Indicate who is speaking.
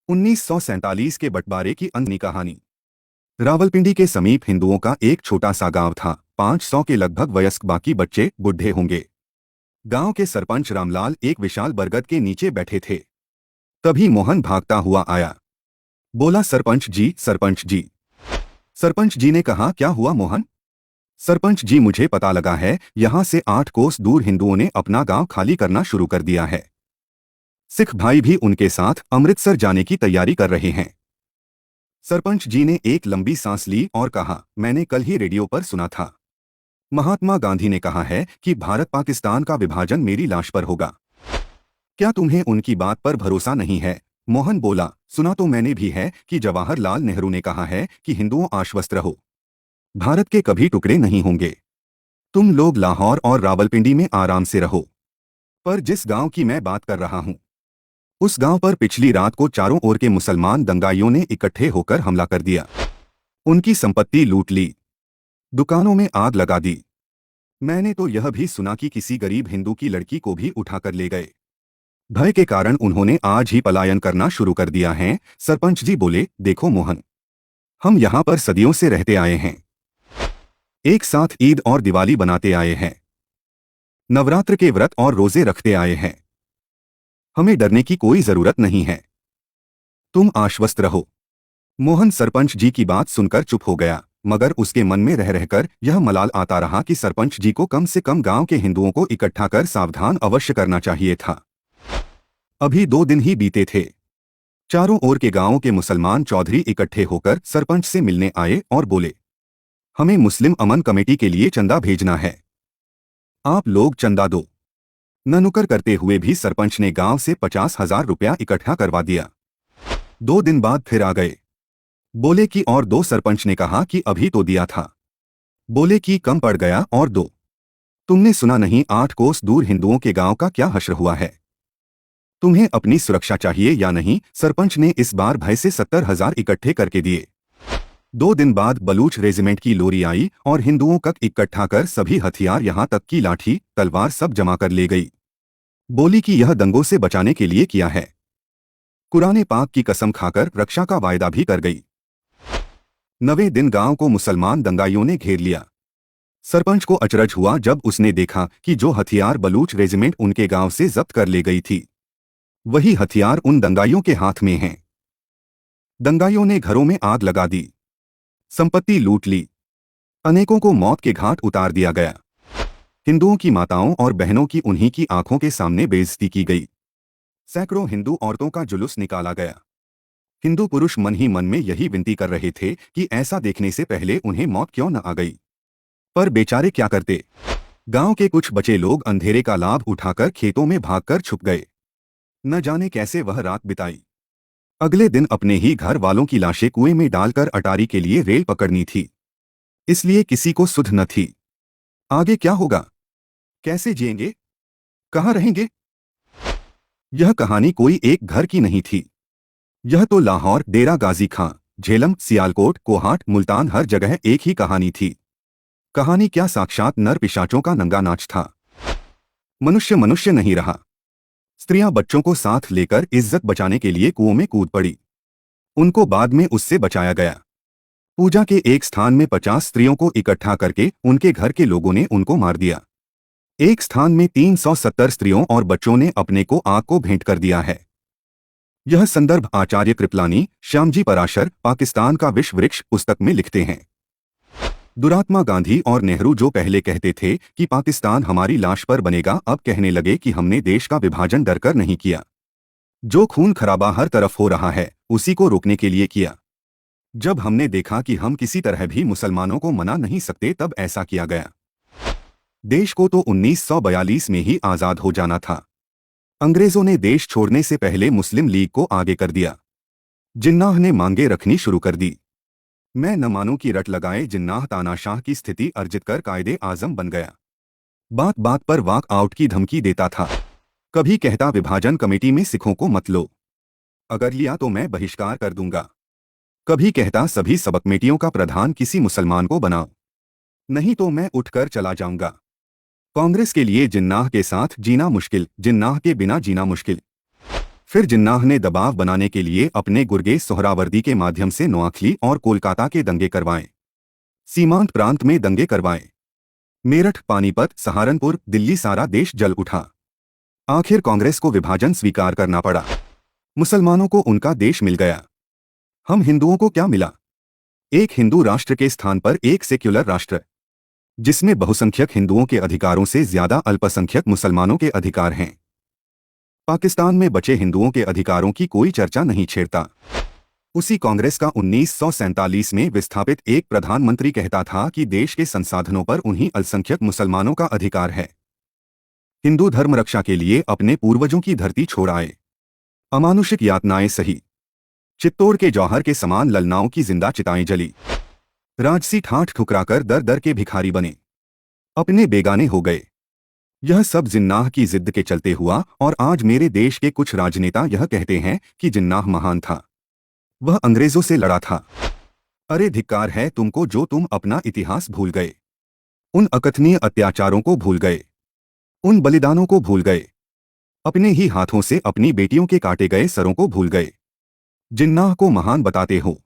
Speaker 1: 1947 के बंटवारे की अंतनी कहानी। रावलपिंडी के समीप हिंदुओं का एक छोटा सा गांव था। 500 के लगभग वयस्क, बाकी बच्चे बुढ़े होंगे। गांव के सरपंच रामलाल एक विशाल बरगद के नीचे बैठे थे। तभी मोहन भागता हुआ आया। बोला, सरपंच जी, सरपंच जी। सरपंच जी ने कहा, क्या हुआ मोहन? सरपंच जी, मुझे पता लगा है, यहाँ से 8 कोस दूर हिंदुओं ने अपना गांव खाली करना शुरू कर दिया है। सिख भाई भी उनके साथ अमृतसर जाने की तैयारी कर रहे हैं। सरपंच जी ने एक लंबी सांस ली और कहा, मैंने कल ही रेडियो पर सुना था। महात्मा गांधी ने कहा है कि भारत पाकिस्तान का विभाजन मेरी लाश पर होगा। क्या तुम्हें उनकी बात पर भरोसा नहीं है? मोहन बोला, सुना तो मैंने भी है कि जवाहरलाल नेहरू ने कहा है कि हिंदुओं, आश्वस्त रहो, भारत के कभी टुकड़े नहीं होंगे। तुम लोग लाहौर और रावलपिंडी में आराम से रहो। पर जिस गांव की मैं बात कर रहा हूं, उस गांव पर पिछली रात को चारों ओर के मुसलमान दंगाइयों ने इकट्ठे होकर हमला कर दिया। उनकी संपत्ति लूट ली, दुकानों में आग लगा दी। मैंने तो यह भी सुना कि किसी गरीब हिंदू की लड़की को भी उठाकर ले गए। भय के कारण उन्होंने आज ही पलायन करना शुरू कर दिया है। सरपंच जी बोले, देखो मोहन, हम यहाँ पर सदियों से रहते आए हैं, एक साथ ईद और दिवाली बनाते आए हैं, नवरात्र के व्रत और रोजे रखते आए हैं। हमें डरने की कोई जरूरत नहीं है, तुम आश्वस्त रहो। मोहन सरपंच जी की बात सुनकर चुप हो गया, मगर उसके मन में रह रहकर यह मलाल आता रहा कि सरपंच जी को कम से कम गांव के हिंदुओं को इकट्ठा कर सावधान अवश्य करना चाहिए था। अभी 2 दिन ही बीते थे। चारों ओर के गांवों के मुसलमान चौधरी इकट्ठे होकर सरपंच से मिलने आए और बोले, हमें मुस्लिम अमन कमेटी के लिए चंदा भेजना है, आप लोग चंदा दो। न नुकर करते हुए भी सरपंच ने गांव से 50,000 रुपया इकट्ठा करवा दिया। 2 दिन बाद फिर आ गए। बोले कि और दो। सरपंच ने कहा कि अभी तो दिया था। बोले कि कम पड़ गया और दो। तुमने सुना नहीं, 8 कोस दूर हिंदुओं के गांव का क्या हश्र हुआ है? तुम्हें अपनी सुरक्षा चाहिए या नहीं? सरपंच ने इस बार भय से 70,000 इकट्ठे करके दिए। 2 दिन बाद बलूच रेजिमेंट की लोरी आई और हिंदुओं का इकट्ठा कर सभी हथियार, यहाँ तक की लाठी तलवार सब जमा कर ले गई। बोली कि यह दंगों से बचाने के लिए किया है। कुरान पाक की कसम खाकर रक्षा का वायदा भी कर गई। 9वें दिन गांव को मुसलमान दंगाइयों ने घेर लिया। सरपंच को अचरज हुआ जब उसने देखा कि जो हथियार बलूच रेजिमेंट उनके गांव से जब्त कर ले गई थी, वही हथियार उन दंगाइयों के हाथ में हैं। दंगाइयों ने घरों में आग लगा दी, संपत्ति लूट ली, अनेकों को मौत के घाट उतार दिया गया। हिंदुओं की माताओं और बहनों की उन्हीं की आंखों के सामने बेइज्जती की गई। सैकड़ों हिंदू औरतों का जुलूस निकाला गया। हिंदू पुरुष मन ही मन में यही विनती कर रहे थे कि ऐसा देखने से पहले उन्हें मौत क्यों न आ गई। पर बेचारे क्या करते? गांव के कुछ बचे लोग अंधेरे का लाभ उठाकर खेतों में भागकर छुप गए। न जाने कैसे वह रात बिताई। अगले दिन अपने ही घर वालों की लाशें कुएं में डालकर अटारी के लिए रेल पकड़नी थी, इसलिए किसी को सुध न थी। आगे क्या होगा? कैसे जिएंगे? कहाँ रहेंगे? यह कहानी कोई एक घर की नहीं थी। यह तो लाहौर, डेरा गाजी खां, झेलम, सियालकोट, कोहाट, मुल्तान, हर जगह एक ही कहानी थी। कहानी क्या, साक्षात नर पिशाचों का नंगा नाच था। मनुष्य मनुष्य नहीं रहा। स्त्रियां बच्चों को साथ लेकर इज्जत बचाने के लिए कुओं में कूद पड़ी। उनको बाद में उससे बचाया गया। पूजा के एक स्थान में 50 स्त्रियों को इकट्ठा करके उनके घर के लोगों ने उनको मार दिया। एक स्थान में 370 स्त्रियों और बच्चों ने अपने को आग को भेंट कर दिया है। यह संदर्भ आचार्य कृपलानी, श्यामजी पराशर, पाकिस्तान का विश्व वृक्ष पुस्तक में लिखते हैं। दुरात्मा गांधी और नेहरू जो पहले कहते थे कि पाकिस्तान हमारी लाश पर बनेगा, अब कहने लगे कि हमने देश का विभाजन डरकर नहीं किया। जो खून खराबा हर तरफ हो रहा है, उसी को रोकने के लिए किया। जब हमने देखा कि हम किसी तरह भी मुसलमानों को मना नहीं सकते, तब ऐसा किया गया। देश को तो 1942 में ही आजाद हो जाना था। अंग्रेजों ने देश छोड़ने से पहले मुस्लिम लीग को आगे कर दिया। जिन्नाह ने मांगे रखनी शुरू कर दी। मैं न मानूं की रट लगाए जिन्नाह तानाशाह की स्थिति अर्जित कर कायदे आजम बन गया। बात बात पर वॉक आउट की धमकी देता था। कभी कहता विभाजन कमेटी में सिखों को मत लो, अगर लिया तो मैं बहिष्कार कर दूंगा। कभी कहता सभी सब कमेटियों का प्रधान किसी मुसलमान को बनाओ, नहीं तो मैं उठकर चला जाऊंगा। कांग्रेस के लिए जिन्नाह के साथ जीना मुश्किल, जिन्नाह के बिना जीना मुश्किल। फिर जिन्नाह ने दबाव बनाने के लिए अपने गुर्गेज सोहरावर्दी के माध्यम से नोआखली और कोलकाता के दंगे करवाए, सीमांत प्रांत में दंगे करवाए। मेरठ, पानीपत, सहारनपुर, दिल्ली, सारा देश जल उठा। आखिर कांग्रेस को विभाजन स्वीकार करना पड़ा। मुसलमानों को उनका देश मिल गया। हम हिंदुओं को क्या मिला? एक हिंदू राष्ट्र के स्थान पर एक सेक्युलर राष्ट्र, जिसमें बहुसंख्यक हिंदुओं के अधिकारों से ज्यादा अल्पसंख्यक मुसलमानों के अधिकार हैं। पाकिस्तान में बचे हिंदुओं के अधिकारों की कोई चर्चा नहीं छेड़ता। उसी कांग्रेस का 1947 में विस्थापित एक प्रधानमंत्री कहता था कि देश के संसाधनों पर उन्हीं अल्पसंख्यक मुसलमानों का अधिकार है। हिंदू धर्म रक्षा के लिए अपने पूर्वजों की धरती छोड़ आए। अमानुषिक यातनाएं सही। चित्तौड़ के जौहर के समान ललनाओं की जिंदा चिताएं जली। राजसी ठाठ ठुकराकर दर दर के भिखारी बने, अपने बेगाने हो गए। यह सब जिन्नाह की जिद के चलते हुआ और आज मेरे देश के कुछ राजनेता यह कहते हैं कि जिन्नाह महान था, वह अंग्रेजों से लड़ा था। अरे धिक्कार है तुमको जो तुम अपना इतिहास भूल गए, उन अकथनीय अत्याचारों को भूल गए, उन बलिदानों को भूल गए, अपने ही हाथों से अपनी बेटियों के काटे गए सरों को भूल गए। जिन्नाह को महान बताते हो।